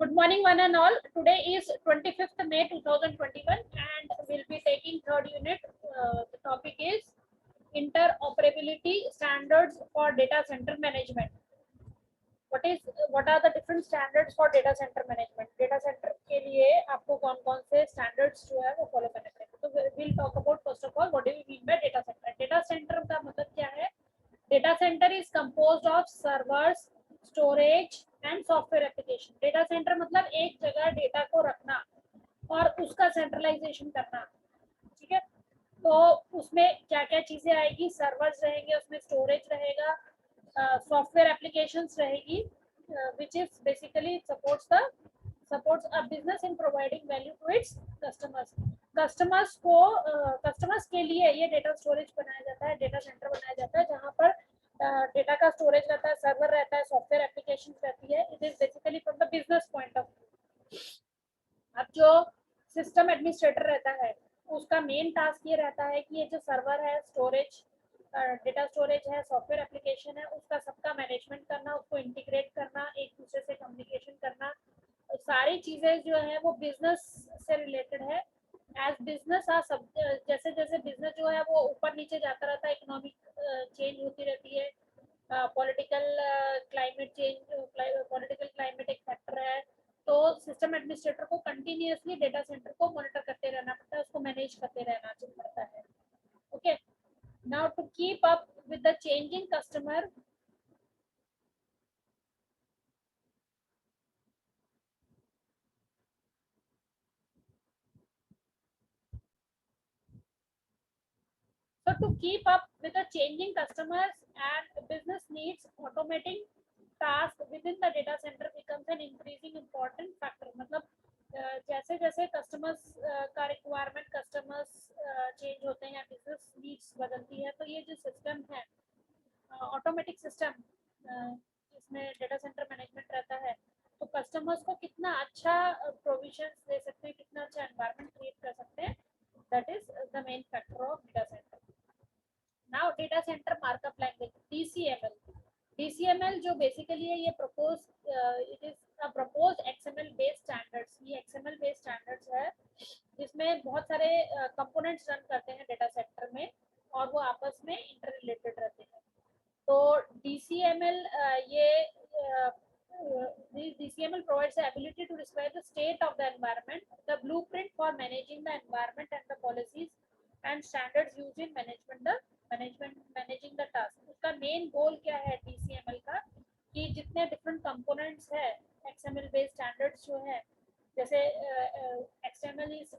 Good morning, one and all. Today is 25th May 2021, and we'll be taking third unit. The topic is interoperability standards for data center management. What are the different standards for data center management? Data center के लिए आपको कौन-कौन से standards जो है वो follow करने पड़ेंगे. तो we'll talk about first of all what do we mean by data center. Data center का मतलब क्या है? Data center is composed of servers, storage and software application. Data center मतलब एक जगह डेटा को रखना और उसका सेंट्रलाइजेशन करना. ठीक है, तो उसमें क्या क्या चीजें आएगी? सर्वर्स रहेंगे, उसमें स्टोरेज रहेगा, सॉफ्टवेयर एप्लीकेशंस रहेगी, which is basically supports a business in providing value to its customers. Customers के लिए ये डेटा स्टोरेज बनाया जाता है, डेटा सेंटर बनाया जाता है जहाँ पर डेटा का स्टोरेज रहता है, सर्वर रहता है, सॉफ्टवेयर एप्लीकेशन रहती है. It is basically from the business point of view. अब जो सिस्टम एडमिनिस्ट्रेटर रहता है उसका मेन टास्क ये रहता है कि ये जो सर्वर है, स्टोरेज, डेटा स्टोरेज है, सॉफ्टवेयर एप्लीकेशन है, उसका सबका मैनेजमेंट करना, उसको इंटीग्रेट करना, एक दूसरे से कम्युनिकेशन करना. सारी चीजें जो है वो बिजनेस से रिलेटेड है. एज बिजनेस सब जैसे जैसे बिजनेस जो है वो ऊपर नीचे जाता रहता है, इकोनॉमिक चेंज होती रहती है, पॉलिटिकल क्लाइमेट एक फैक्टर है. तो सिस्टम एडमिनिस्ट्रेटर को कंटिन्यूअसली डेटा सेंटर को मॉनिटर करते रहना पड़ता है, उसको मैनेज करते रहना पड़ता है. Okay, now to keep up with the changing customer, so to keep up with the changing customers and business needs, automating tasks within the data center becomes an increasing important factor. मतलब जैसे जैसे customers का requirement, customers change होते हैं, business needs बदलती है, तो ये जो सिस्टम है ऑटोमेटिक सिस्टम जिसमें डेटा सेंटर मैनेजमेंट रहता है, तो कस्टमर्स को कितना अच्छा प्रोविजंस दे सकते हैं, कितना अच्छा एनवायरनमेंट क्रिएट कर सकते हैं. That is the main factor of data centre. Now data center markup language DCML. DCML जो बेसिकली है, ये it is a proposed XML based standards. ये XML based standards है जिसमें बहुत सारे कंपोनेंट्स रन करते हैं डेटा सेंटर में और वो आपस में इंटर रिलेटेड रहते हैं. तो DCML DCML provides the ability to describe the state of the environment, the blueprint for managing the environment and the policies and standards used in managing the task. उसका main goal क्या है DCML का, कि जितने different components है XML based standards जो है, जैसे XML is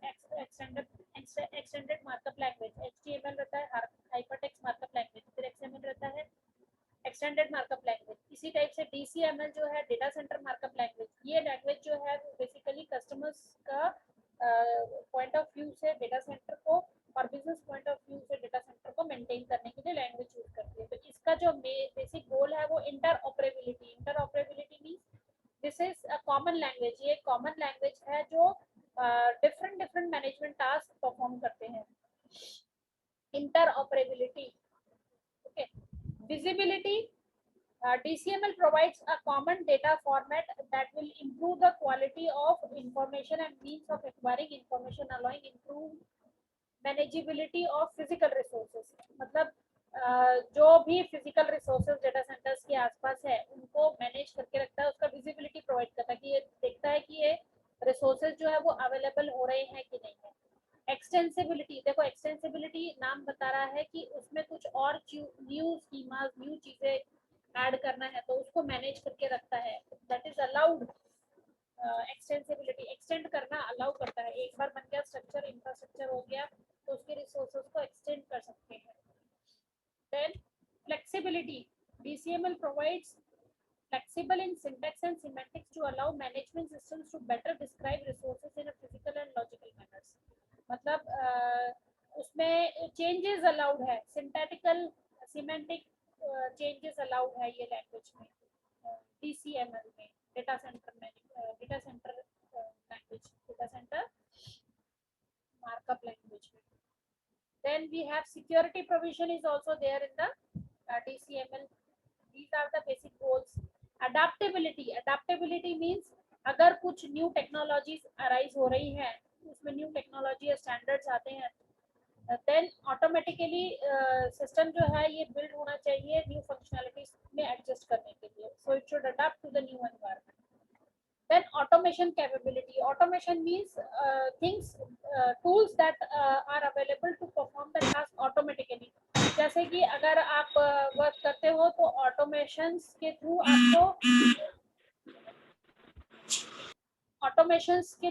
extended markup language, HTML रहता है हाइपरटेक्स्ट मार्कअप लैंग्वेज, फिर XML रहता है एक्सटेंडेड मार्कअप लैंग्वेज. इसी टाइप से DCML जो है डेटा सेंटर मार्कअप लैंग्वेज. ये लैंग्वेज जो है बेसिकली कस्टमर्स का पॉइंट ऑफ व्यू से डेटा सेंटर को और बिजनेस पॉइंट ऑफ व्यू से डेटा सेंटर को मेंटेन करने के लिए लैंग्वेज यूज करती है. तो इसका जो बेसिक गोल है वो interoperability. Interoperability means this is a common language. ये कॉमन लैंग्वेज है जो डिफरेंट मैनेजमेंट टास्क परफॉर्म करते हैं. Interoperability. Okay, visibility. DCML provides a common data format that will improve the quality of information and means of acquiring information, allowing improved manageability of physical resources. मतलब जो भी physical resources data centres के आसपास है उनको manage करके रखता है, उसका विजिबिलिटी प्रोवाइड करता है कि ये देखता है कि ये रिसोर्सेज जो है वो अवेलेबल हो रहे हैं कि नहीं है. एक्सटेंसिबिलिटी. देखो, एक्सटेंसिबिलिटी नाम बता रहा है कि उसमें कुछ और न्यू स्कीमास, न्यू चीजें ऐड करना है तो उसको मैनेज करके रखता है. That is allowed. Extensibility extend करना अलाउ करता है. एक बार बन गया स्ट्रक्चर, इंफ्रास्ट्रक्चर हो गया, तो उसके रिसोर्सेज को एक्सटेंड कर सकते हैं. Then flexibility. DCML provides flexible in syntax and semantics to allow management systems to better describe resources in a physical and logical manners. मतलब उसमें चेंजेस अलाउड है, सिंटैटिकल सिमेंटिक चेंजेस अलाउड है ये लैंग्वेज में, DCML में, data centre language, data centre markup language में. Then we have security provision is also there in the DCML. These are the basic goals. Adaptability. Adaptability means अगर कुछ new technologies arise हो रही हैं, उसमें new technology standards आते हैं, then automatically system जो है ये बिल्ड होना चाहिए न्यू फंक्शनैलिटीज में एडजस्ट करने के लिए, so it should adopt to the new environment. Then automation capability. Automation means things, tools that are available to perform the task automatically. जैसे कि अगर आप वर्क करते हो तो ऑटोमेशंस के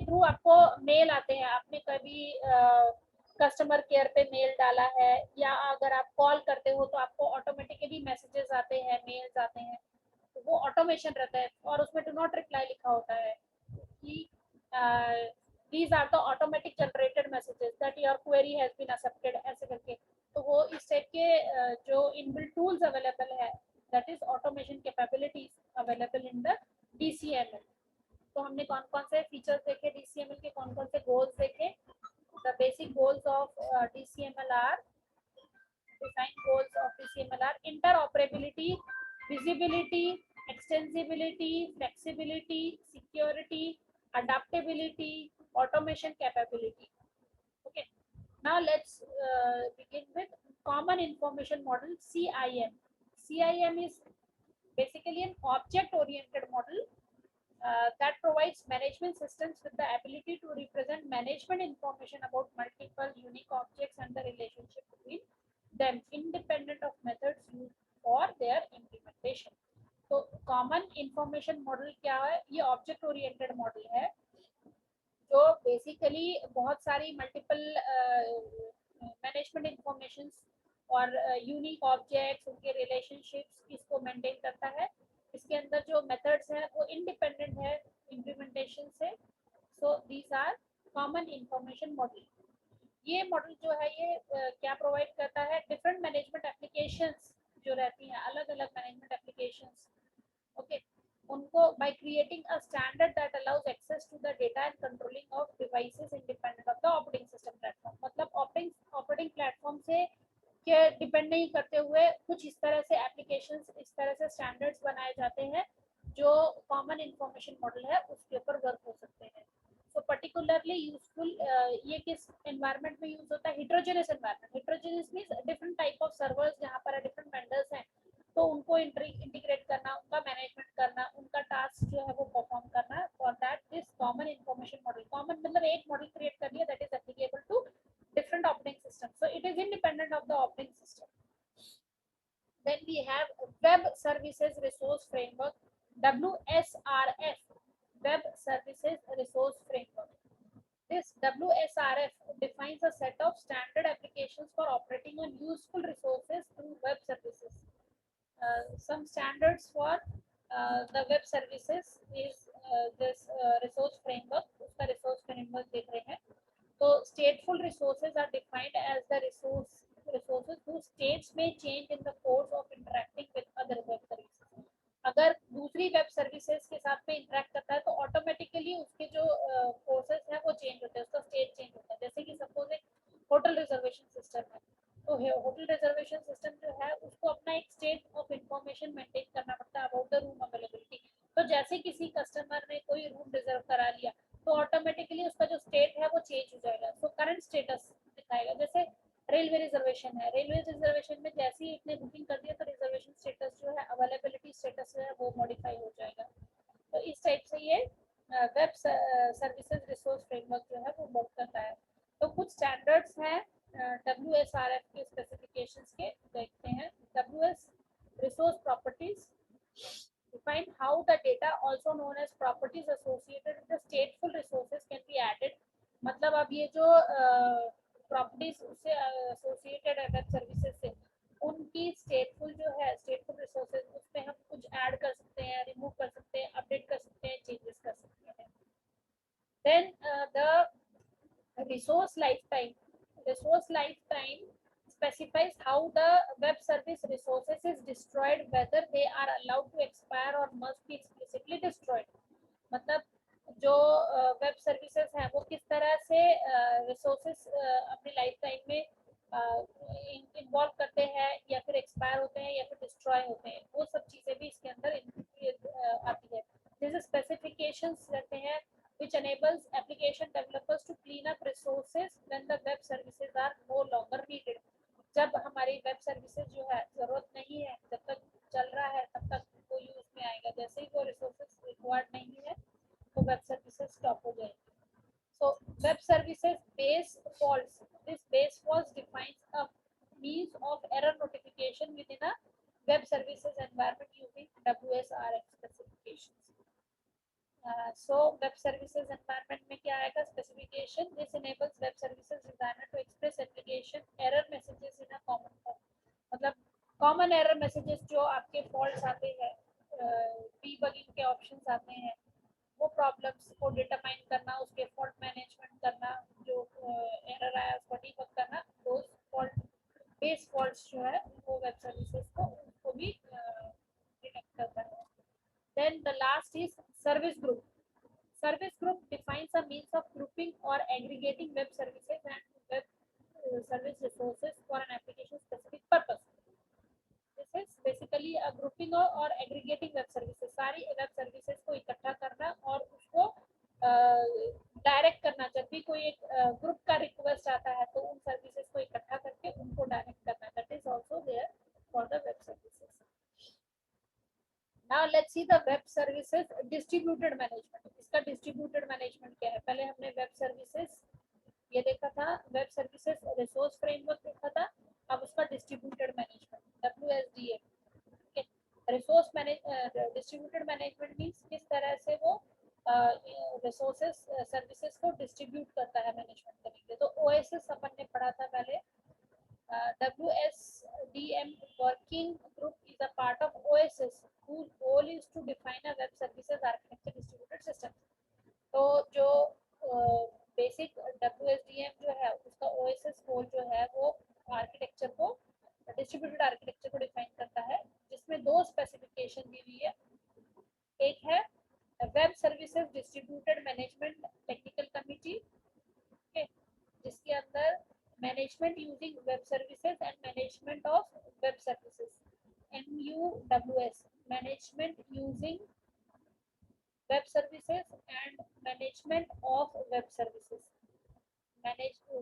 थ्रू आपको मेल आते हैं. आपने कभी कस्टमर केयर पे मेल डाला है, या अगर आप कॉल करते हो तो आपको ऑटोमेटिकली मैसेजेस आते हैं, मेल्स आते हैं, तो वो ऑटोमेशन रहता है. और उसमें डू नॉट रिप्लाई लिखा होता है कि these are the automatic generated messages that your query has been accepted, ऐसे करके. तो वो इस टाइप के जो इनबिल्ट टूल्स अवेलेबल है, that is automation capabilities available in the DCML. तो हमने कौन कौन से फीचर्स देखे DCML के, कौन कौन से गोल्स देखे. The basic goals of DCML are, defined goals of DCML are interoperability, visibility, extensibility, flexibility, security, adaptability, automation capability. Okay, now let's begin with common information model, CIM. CIM is basically an object oriented model that provides management systems with the ability to represent management information about multiple unique objects and the relationship between them, independent of methods used for their implementation. तो common information model क्या है? ये object oriented model है जो basically बहुत सारी multiple management information और unique objects, उनके रिलेशनशिप्स, इसको मेंटेन करता है. इसके अंदर जो मेथड्स हैं वो इंडिपेंडेंट है इम्प्लीमेंटेशन से. So these are common information model. ये मॉडल जो है ये क्या प्रोवाइड करता है? डिफरेंट मैनेजमेंट एप्लीकेशंस जो रहती हैं, अलग अलग मैनेजमेंट एप्लीकेशंस, ओके, उनको by creating a standard that allows access to the data and controlling of devices independent of the operating system platform. मतलब ऑपरेटिंग प्लेटफॉर्म से के डिपेंड नहीं करते हुए कुछ इस तरह से एप्लीकेशंस, इस तरह से स्टैंडर्ड्स बनाए जाते हैं जो कॉमन इंफॉर्मेशन मॉडल है उसके ऊपर वर्क हो सकते हैं. सो पर्टिकुलरली यूजफुल ये किस एनवायरनमेंट में यूज होता है? Heterogeneous environment. Heterogeneous means different type of servers जहां पर डिफरेंट वेंडर्स हैं, तो उनको इंटीग्रेट करना, उनका मैनेजमेंट करना, उनका टास्क जो है वो परफॉर्म करना. For that this common information model. Common मतलब एक मॉडल क्रिएट कर लिया that is applicable to different operating systems, so it is independent of the operating system. Then we have web services resource framework, WSRF, web services resource framework. This WSRF defines a set of standard applications for operating on useful resources through web services. Some standards for the web services is this resource framework. उसका resource framework देख रहे हैं. So stateful resources are defined as the resources whose states may change in the course of interacting with other web services. अगर दूसरी web services के साथ में interact करता है तो ऑटोमेटिकली उसके जो कोर्सेज है वो चेंज होते हैं, उसका स्टेट चेंज होता है. जैसे कि सपोज एक होटल रिजर्वेशन सिस्टम है, तो होटल रिजर्वेशन सिस्टम जो है उसको अपना एक स्टेट ऑफ इंफॉर्मेशन मेंटेन करना पड़ता है अबाउट द रूम अवेलेबिलिटी. तो जैसे किसी कस्टमर ने कोई रूम रिजर्व करा लिया तो ऑटोमेटिकली उसका जो स्टेट है वो चेंज हो जाएगा. सो करंट स्टेटस दिखाएगा. जैसे रेलवे रिजर्वेशन है, रेलवे रिजर्वेशन में जैसे ही इसने बुकिंग कर दिया तो रिजर्वेशन स्टेटस जो है, अवेलेबिलिटी स्टेटस जो है वो मॉडिफाई हो जाएगा. तो इस टाइप से ये वेब सर्विसेज रिसोर्स फ्रेमवर्क जो है वो वर्क करता है. तो कुछ स्टैंडर्ड्स हैं WSRF के स्पेसिफिकेशंस के, देखते हैं. WS resource properties define how the data also known as properties associated with the stateful resources can be added. मतलब अब ये जो प्रॉपर्टीज उससे एसोसिएटेड है वेब सर्विसेज से, उनकी स्टेटफुल जो है, स्टेटफुल रिसोर्सेज, उसमें हम कुछ ऐड कर सकते हैं, रिमूव कर सकते हैं, अपडेट कर सकते हैं, चेंजेस कर सकते हैं. Then the resource lifetime specifies how the web service resources is destroyed, whether they are allowed to expire or must be explicitly destroyed. मतलब जो वेब सर्विसेज हैं वो किस तरह से रिसोर्सेज अपनी लाइफ टाइम में इन्वॉल्व करते हैं, या फिर एक्सपायर होते हैं, या फिर डिस्ट्रॉय होते हैं, वो सब चीज़ें भी इसके अंदर आती है. This specification specifications रहते हैं which enables application developers to clean up resources when the web services are no longer needed. जब हमारी वेब सर्विसेज जो है जरूरत नहीं है, जब तक चल रहा है तब तक वो यूज में आएगा, जैसे ही वो रिसोर्सेज रिक्वायर्ड नहीं है तो वेब सर्विसेज स्टॉप हो जाएगी. So web services base faults. This base faults defines a means of error notification within a web services environment using WSRF specifications. So web services environment में क्या आएगा specification. This enables web services designer to express application error messages in a common form. मतलब common error messages जो आपके faults आते हैं, debugging के options आते हैं, वो प्रॉब्लम्स को डिटरमाइन करना, उसके फॉल्ट मैनेजमेंट करना, जो एरर आया उसको डीबग करना, दोस फॉल्ट बेस फॉल्ट्स जो है वो वेब सर्विसेज को उसको भी डिटेक्ट करता है. Then the last is service group. Service group defines a means of grouping और aggregating web services and web service resources for an application specific purpose. This is basically a grouping or aggregating web services. सारी web services को इकट्ठा करना और उसको direct करना. जब भी कोई एक ग्रुप का रिक्वेस्ट आता है तो उन सर्विसेज को इकट्ठा करके उनको डायरेक्ट करना. That is also there for the web services. Now let's see the web services distributed management. इसका डिस्ट्रीब्यूटेड मैनेजमेंट क्या है? पहले हमने वेब सर्विसेज ये देखा था, वेब सर्विसेज रिसोर्स फ्रेमवर्क देखा था. अब उसका distributed management WSDM. Resource distributed management means किस तरह से वो रिसोर्सेज सर्विसेज को डिस्ट्रीब्यूट करता है मैनेजमेंट करेंगे. तो OSS अपन ने पढ़ा था पहले. WSDM working group is a part of OSS whose goal is to define a web services architecture distributed system. तो जो बेसिक WSDM जो है उसका OSS गोल जो है वो आर्किटेक्चर को, डिस्ट्रीब्यूटेड आर्किटेक्चर को डिफाइन करता है, जिसमें दो स्पेसिफिकेशन दी हुई है. एक है web services distributed management technical committee, जिसके अंदर management using web services and management of web services, MUWS, management using web services and management of web services.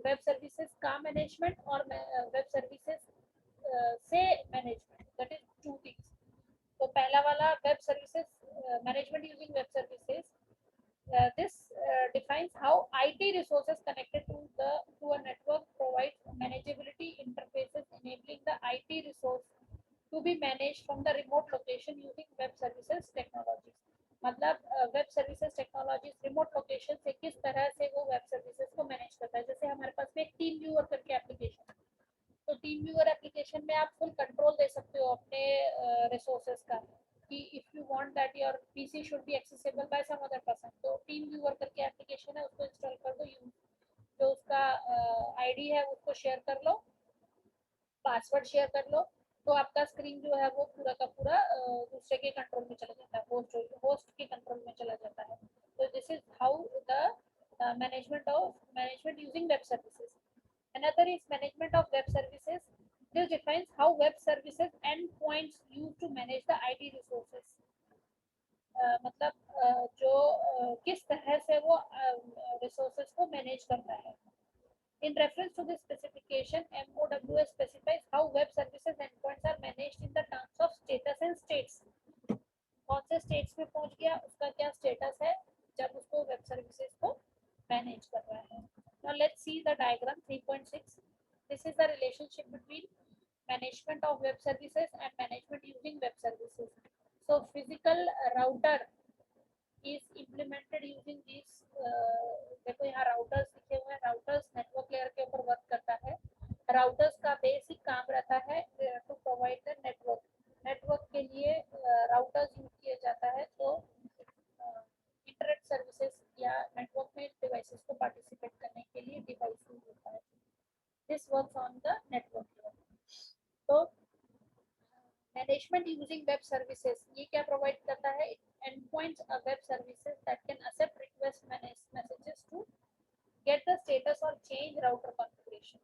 Web services का मैनेजमेंट और वेब सर्विसेज से management, that is two things. तो पहला वाला web services management using web services, this defines how IT resources connected to a network provides manageability interfaces enabling the IT resource to be managed from the remote location using web services technologies. मतलब web services technologies remote location से किस तरह से वो web services को manage करता है. जैसे हमारे पास में टीम व्यूअर करके एप्लीकेशन है, तो टीम व्यूअर एप्लीकेशन में आप फुल कंट्रोल दे सकते हो अपने रिसोर्सेज का, कि if you want that your PC should be accessible by some other person, तो टीम व्यूअर करके एप्लीकेशन है उसको इंस्टॉल कर दो. जो उसका आईडी है उसको शेयर कर लो, पासवर्ड शेयर कर लो, तो आपका स्क्रीन जो है वो पूरा का पूरा दूसरे के कंट्रोल में चला जाता है, होस्ट के कंट्रोल में चला जाता है. तो this is how the management using web services. Another is management of web services. This defines how web services endpoints used to manage the IT resources. मतलब जो किस तरह से वो रिसोर्सेज को मैनेज करता है. In reference to this specification, MOWS specifies how web services endpoints are managed in the terms of status and states. कौन से states में पहुंच गया, उसका क्या status है जब उसको web services को manage कर रहा है. Now let's see the diagram 3.6. This is the relationship between management of web services and management using web services. So physical router is implemented using these. देखो यहाँ राउटर्स लिखे हुए हैं. राउटर्स नेटवर्क लेयर के ऊपर वर्क करता है. Routers का बेसिक काम रहता है to provide the network. Network के लिए राउटर्स यूज किया जाता है. तो इंटरनेट सर्विसेज या नेटवर्क में डिवाइसेस को पार्टिसिपेट करने के लिए डिवाइस यूज होता है. This works on the network layer. तो मैनेजमेंट यूजिंग वेब सर्विसेज ये क्या प्रोवाइड करता है? Endpoints are web services that can accept request messages to get the status or change router configuration.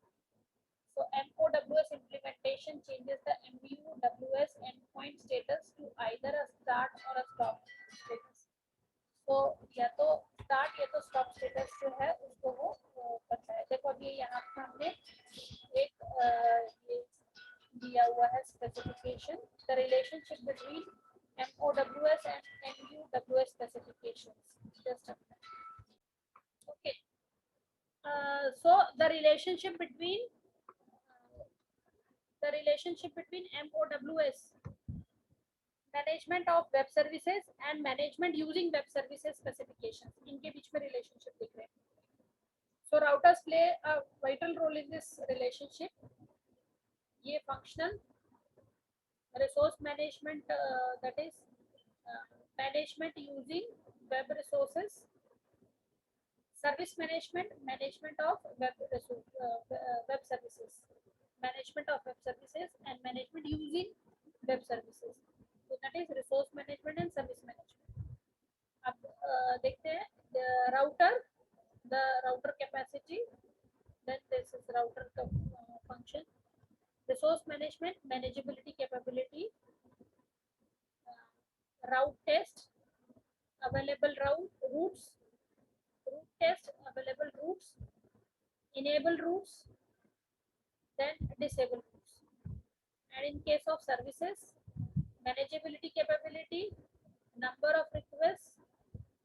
So MOWS implementation changes the MUWS endpoint status to either a start or a stop status. So stop status जो है उसको वो करता है। देखो अभी यहाँ पे हमने एक ये दिया हुआ है specification, the relationship between MOWS and MUWS specifications. Just a minute. Okay. So the relationship between MOWS, management of web services, and management using web services specifications, इनके बीच में relationship दिख रहे हैं. So routers play a vital role in this relationship. ये functional resource management, that is management using web resources, service management, management of web services, management of web services, and management using web services. So that is resource management and service management. अब देखते हैं the router capacity, then this is router function, resource management, manageability capability, route test, available routes, route test, available routes, enable routes, then disable routes. And in case of services, manageability capability, number of requests,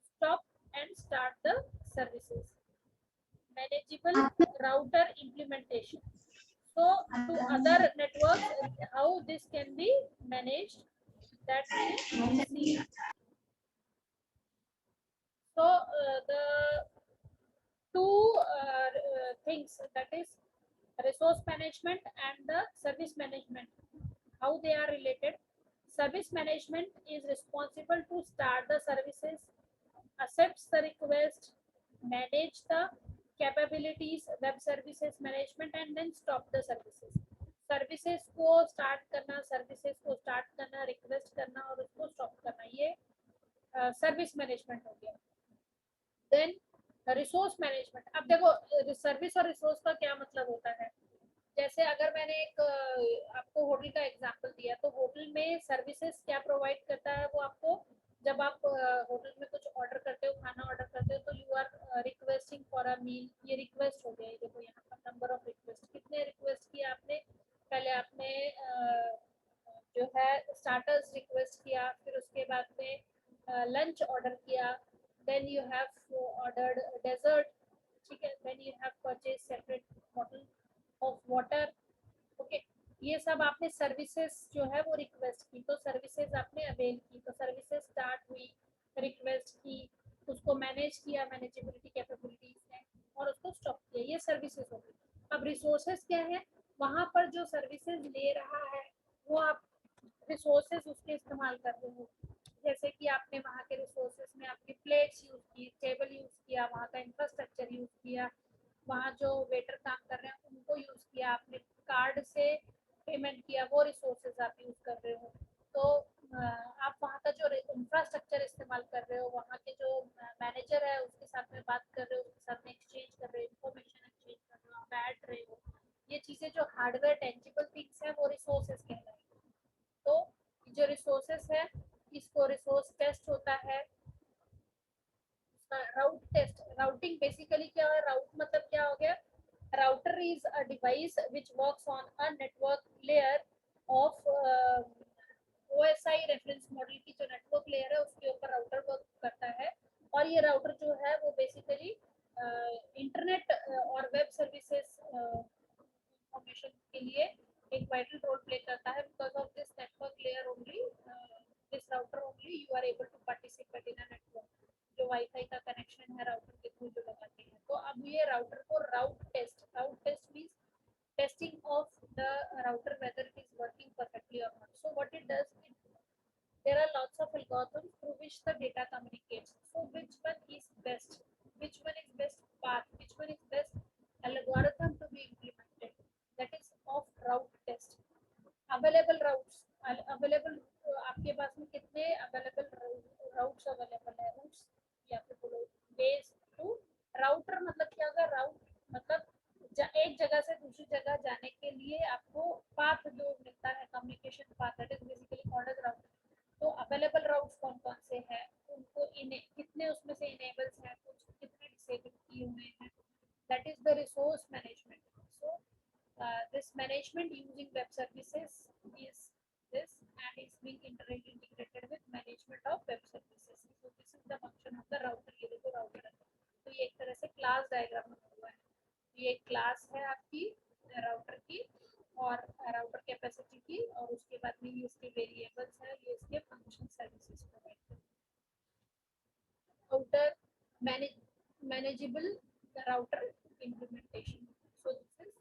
stop and start the services, manageable router implementation. So to other networks, how this can be managed, that we see. So the two things, that is resource management and the service management, how they are related. Service management is responsible to start the services, accepts the request, manage the capabilities, web services management, and then stop the services. Services को start करना, services को start करना, request करना और उसको stop करना, ये service management हो गया. Then resource management. अब देखो सर्विस और रिसोर्स का क्या मतलब होता है. जैसे अगर मैंने एक आपको होटल का एग्जांपल दिया, तो होटल में सर्विसेज क्या प्रोवाइड करता है, वो आपको जब आप होटल में कुछ ऑर्डर करते हो, खाना ऑर्डर करते हो, तो you are requesting for a meal. ये रिक्वेस्ट हो गया. ये देखो यहाँ पर नंबर ऑफ रिक्वेस्ट, कितने रिक्वेस्ट किया आपने. पहले आपने जो है स्टार्टर्स रिक्वेस्ट किया, फिर उसके बाद में लंच ऑर्डर किया, then you have ordered dessert, ठीक है, then you have purchase separate bottle of water. Okay, ये सब आपने सर्विसेज जो है वो रिक्वेस्ट की, तो सर्विसेज आपने अवेल की, तो सर्विसेज स्टार्ट हुई, रिक्वेस्ट की, उसको मैनेज किया मैनेजेबिलिटी कैपेबिलिटीज ने, और उसको स्टॉप किया. ये सर्विसेज हो गई. अब रिसोर्सेज क्या है, वहां पर जो सर्विसेज ले रहा है वो आप रिसोर्सेज उसके इस्तेमाल कर रहे हो. जैसे कि आपने वहाँ के रिसोर्सेज में आपकी प्लेट्स यूज की, टेबल यूज किया, वहाँ का इंफ्रास्ट्रक्चर यूज किया, वहाँ जो वेटर काम कर रहे हैं उनको यूज किया, आपने कार्ड से पेमेंट किया, वो रिसोर्सेज आप यूज कर रहे हो. तो आप वहाँ का जो इंफ्रास्ट्रक्चर इस्तेमाल कर रहे हो, वहाँ के जो मैनेजर है उसके साथ में बात कर रहे हो, उसके साथ में एक्सचेंज कर रहे हो, इन्फॉर्मेशन एक्सचेंज कर रहे हो, बैठ रहे हो, ये चीजें जो हार्डवेयर टेंजिबल थिंग्स है वो रिसोर्सेज कहलाएंगे. तो जो रिसोर्सेज है इसको रिसोर्स टेस्ट होता है. राउट टेस्ट, राउटिंग बेसिकली क्या है, राउट मतलब क्या हो गया, router is a device which works on a network layer of OSI reference model की जो नेटवर्क लेयर है उसके ऊपर राउटर वर्क करता है. और ये राउटर जो है वो बेसिकली इंटरनेट और वेब सर्विसेज इंफॉर्मेशन के लिए एक वाइटल रोल प्ले करता है. Because of this network layer only, this router only you are able to participate in a network. जो वाईफाई का कनेक्शन है राउटर के थ्रू जो लगाते हैं. तो अब ये राउटर को route test means testing of the router whether it is working perfectly or not. So what it does, there are lots of algorithms through which the data communicates. So which one is best, which one is best path, which one is best algorithm to be implemented, that is of route test. Available routes, available आपके पास में कितने available routes available है, roots या फिर बोलो base to. Router मतलब क्या होगा, राउट मतलब एक जगह से दूसरी जगह जाने के लिए आपको पाथ जो मिलता है, communication path, that is basically called as router. तो अवेलेबल राउट्स कौन कौन से हैं, उनको कितने उसमें से इनेबल्स हैं, कुछ कितने management using web services is this, and is being integrated with management of web services. So this is the function of the router. ये देखो router है, तो ये एक तरह से क्लास डायग्राम बना हुआ है. ये एक क्लास है आपकी राउटर की और राउटर कैपेसिटी की, और उसके बाद में ये इसके वेरिएबल्स है, ये इसके फंक्शन सर्विसेज प्रोवाइड करते हैं. Router manageable the router implementation. So this is,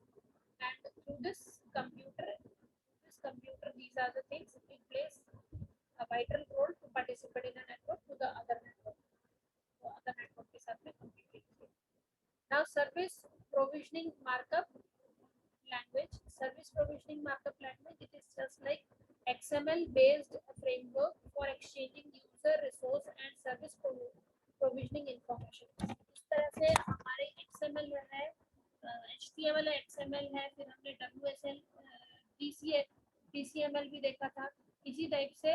and through this computer these are the things it plays a vital role to participate in a network to the other network, तो other network के साथ में communicate. Now service provisioning markup language. Service provisioning markup language, it is just like XML based framework for exchanging user resource and service provisioning information. इस तरह से हमारे XML है, HTML है, XML है, फिर हमने WSL DCML भी देखा था. इसी टाइप से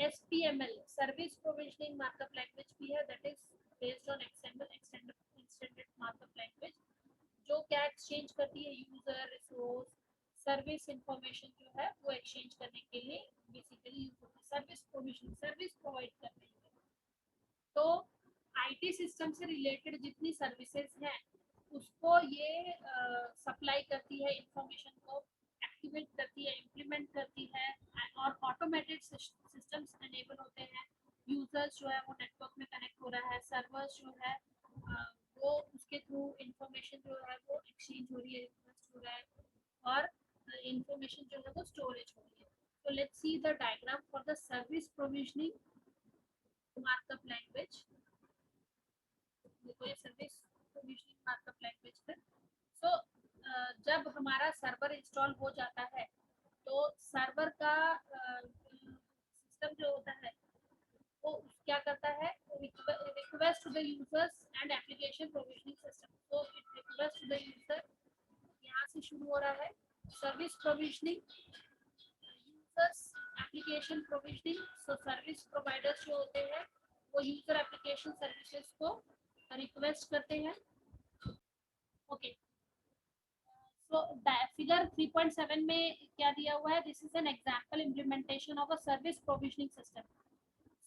SPML service provisioning markup language भी है, that is based on XML extended markup language, जो क्या एक्सचेंज करती है यूजर रिसोर्स सर्विस इंफॉर्मेशन जो है वो एक्सचेंज करने के लिए बेसिकली यूज होती है. सर्विस प्रोविजनिंग सर्विस प्रोवाइड करने के लिए. तो आईटी सिस्टम से रिलेटेड जितनी सर्विसेज हैं उसको ये सप्लाई करती है, इंफॉर्मेशन को एक्टिवेट करती है, इम्प्लीमेंट करती है, और ऑटोमेटेड सिस्टम्स एनेबल होते हैं. यूजर्स जो है वो नेटवर्क में कनेक्ट हो रहा है, सर्वर्स जो है वो उसके थ्रू इंफॉर्मेशन जो है वो एक्सचेंज हो रही है, रिक्वेस्ट हो रहा है, और इंफॉर्मेशन जो है वो स्टोरेज हो रही है. तो let's see the diagram for the service provisioning markup language. देखो ये सर्विस प्रोविजनिंग मार्कअप लैंग्वेज है. सो जब हमारा सर्वर इंस्टॉल हो जाता है तो सर्वर का सिस्टम जो होता है वो क्या करता है, request to the users and application provisioning system. तो it request to the user, यहाँ से शुरू हो रहा है service provisioning, users application provisioning. So service providers जो होते हैं वो यूजर एप्लीकेशन सर्विसेज को रिक्वेस्ट करते हैं. ओके, सो फिगर 3.7 में क्या दिया हुआ है, this is an example implementation of a service provisioning system.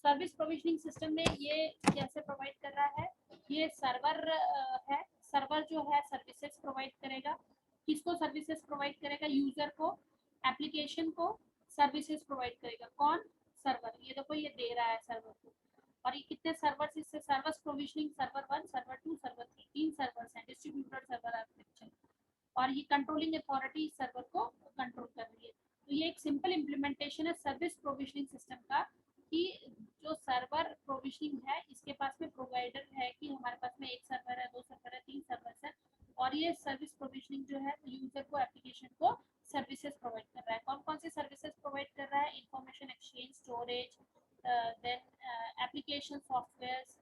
Service provisioning system में ये कैसे प्रोवाइड कर रहा है, ये सर्वर है, सर्वर जो है सर्विसेज प्रोवाइड करेगा. किसको सर्विसेज प्रोवाइड करेगा, यूजर को, एप्लीकेशन को सर्विसेज प्रोवाइड करेगा. कौन, सर्वर. ये देखो ये दे रहा है सर्वर को, और ये कितने सर्वर्स, इससे service provisioning server 1 server 2 server 3 तीन सर्वर्स हैं, डिस्ट्रीब्यूटेड सर्वर आर्किटेक्चर, और ये कंट्रोलिंग अथॉरिटी सर्वर को कंट्रोल कर रही है. तो ये एक सिंपल इम्प्लीमेंटेशन है सर्विस प्रोविजनिंग सिस्टम का, कि जो सर्वर प्रोविजनिंग है इसके पास में प्रोवाइडर है कि हमारे पास में एक सर्वर है, दो सर्वर है, तीन सर्वर्स है, और ये सर्विस प्रोविजनिंग जो है यूजर को, एप्लीकेशन को सर्विसेज प्रोवाइड कर रहा है. कौन कौन सी सर्विसेज प्रोवाइड कर रहा है, information exchange, storage, then application softwares,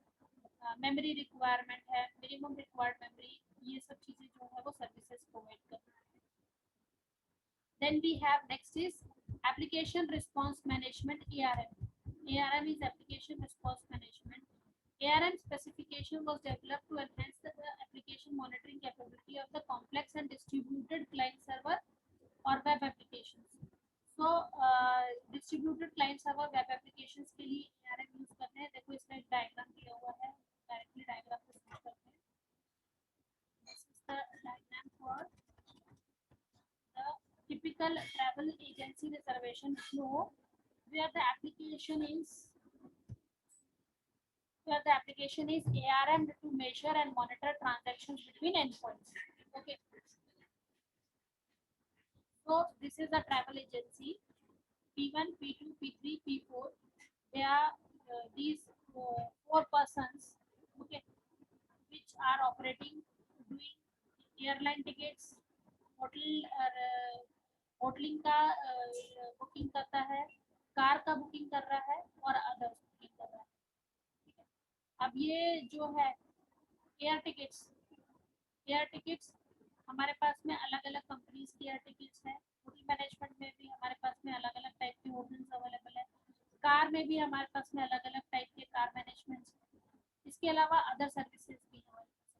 memory requirement है, मिनिमम रिक्वायर्ड मेमोरी, ये सब चीजें जो है वो सर्विसेज प्रोवाइड कर रहा है. Then we have next is application response management, ARM. ARM is application response management. ARM specification was developed to enhance the application monitoring capability of the complex and distributed client server or web applications. So distributed client server web applications के लिए ARM use करते हैं. देखो इसका एक diagram दिया हुआ है, डायरेक्टली डायग्राम पे समझ करते हैं. This is the diagram for the typical travel agency reservation flow, where the application is ARM to measure and monitor transactions between endpoints. Okay, so this is a travel agency, P1, P2, P3, P4. They are these 4 persons, okay, which are operating, doing airline tickets, होटलिंग का booking करता है, car का booking कर रहा है, और others booking कर रहा है. ठीक है. अब ये जो है एयर टिकट्स हमारे पास में अलग अलग कंपनीज की एयर टिकट्स हैं. होटल मैनेजमेंट में भी हमारे पास में अलग अलग टाइप के होटल्स अवेलेबल है. कार में भी हमारे पास में अलग अलग टाइप के कार मैनेजमेंट. इसके अलावा अदर सर्विसेज भी हमारे पास.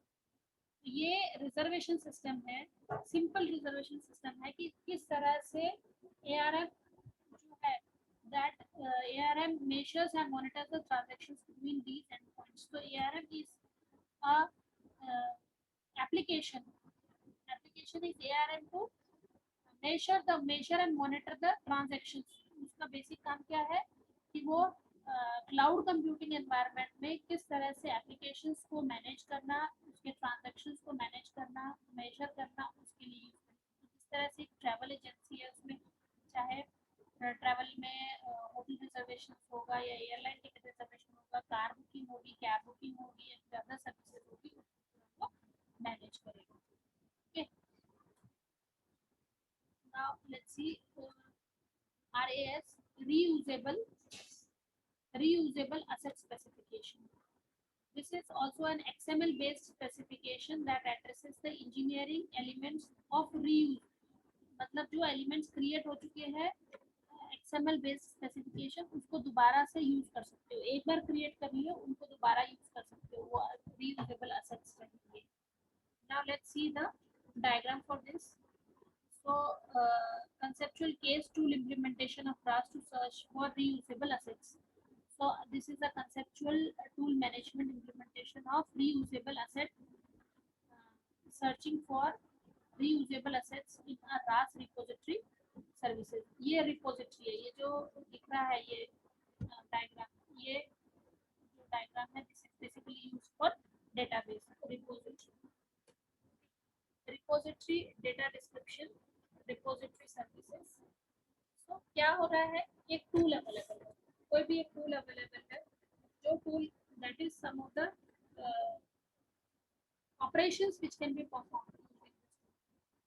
ये रिजर्वेशन सिस्टम है सिंपल रिजर्वेशन सिस्टम है कि किस तरह से ARM जो है that ARM measures and monitors the transactions between these endpoints. So ARM is a application. Application is ARM to measure and monitor the transactions. उसका बेसिक काम क्या है कि वो क्लाउड कंप्यूटिंग एनवायरनमेंट में किस तरह से एप्लीकेशंस को मैनेज करना, उसके ट्रांजैक्शंस को मैनेज करना, मेजर करना, उसके लिए यूज करना। जिस तरह से ट्रैवल एजेंसी है उसमें चाहे ट्रैवल में होटल रिजर्वेशन होगा या एयरलाइन टिकट रिजर्वेशन होगा, कार बुकिंग होगी, कैब बुकिंग होगी या अदर सर्विसेज होगी, उसको मैनेज करेगा। Okay, now let's C RAS, reusable asset specification. This is also an XML based specification that addresses the engineering elements of reuse. मतलब जो elements create हो चुके हैं XML बेस्ड स्पेसिफिकेशन, उसको दोबारा से यूज कर सकते हो। एक बार क्रिएट कर लिए उनको दोबारा यूज कर सकते हो, वो reusable assets रहेंगे। Now let's see the diagram for this. So conceptual case tool implementation of RAS to search for reusable assets. So this is a conceptual tool management implementation of reusable asset, searching for reusable assets in a RAS repository services. ये repository है, ये जो दिख रहा है ये diagram, ये जो diagram है this is basically used for database repository. Repository data description, repository services. So क्या हो रहा है, एक टूल अवेलेबल है, कोई भी एक टूल अवेलेबल है, जो tool that is some of the operations which can be performed.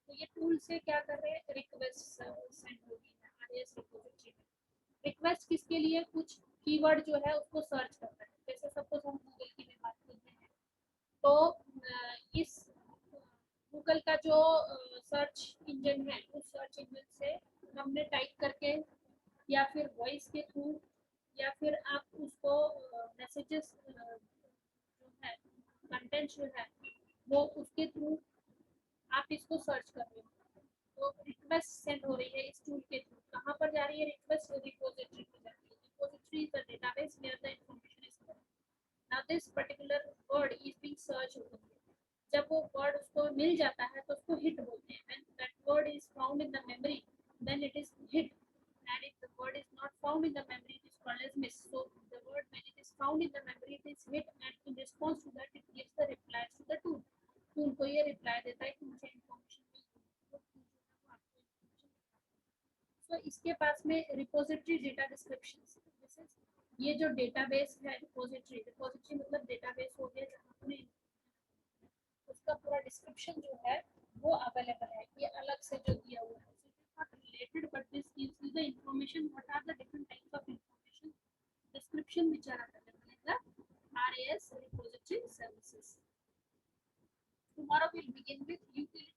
तो ये टूल से क्या कर रहे हैं, रिक्वेस्ट सेंड होगी RAS रिपोजिटरी में। रिक्वेस्ट किसके लिए, कुछ कीवर्ड जो है उसको सर्च करना है, जैसे सपोज हम गूगल की भी बात करते हैं, तो इस गूगल का जो सर्च इंजन है, उस सर्च इंजन से हमने टाइप करके या फिर वॉइस के थ्रू या फिर आप उसको मैसेजेस जो है कंटेंट जो है वो उसके थ्रू आप इसको सर्च कर रहे हो, तो रिक्वेस्ट सेंड हो रही है इस टूल के थ्रू। कहाँ पर जा रही है रिक्वेस्ट, रिपोजिटरी पर जा रही है। Repository is the database where the information is stored. Now this particular word is being searched. जब वो वर्ड उसको मिल जाता है तो उसको हिट बोलते हैं। When that word is found in the memory then it is hit, and if the word is not found in the memory it is called as miss. So the word when it is found in the memory it is hit, and in response to that it gives the replies to the tool. Tool को ये reply देता है कि मुझे information मिल गई। तो इसके पास में रिपोजिटरी डेटा डिस्क्रिप्शन, ये जो डेटाबेस है रिपोजिटरी, रिपोजिटरी मतलब डेटाबेस हो गया जहाँ पर उसका पूरा डिस्क्रिप्शन जो है वो अवेलेबल है, ये अलग से जो दिया हुआ है। Related, but this gives you the information what are the different types of information description which are available in the RAS repository services. Tomorrow we'll begin with utility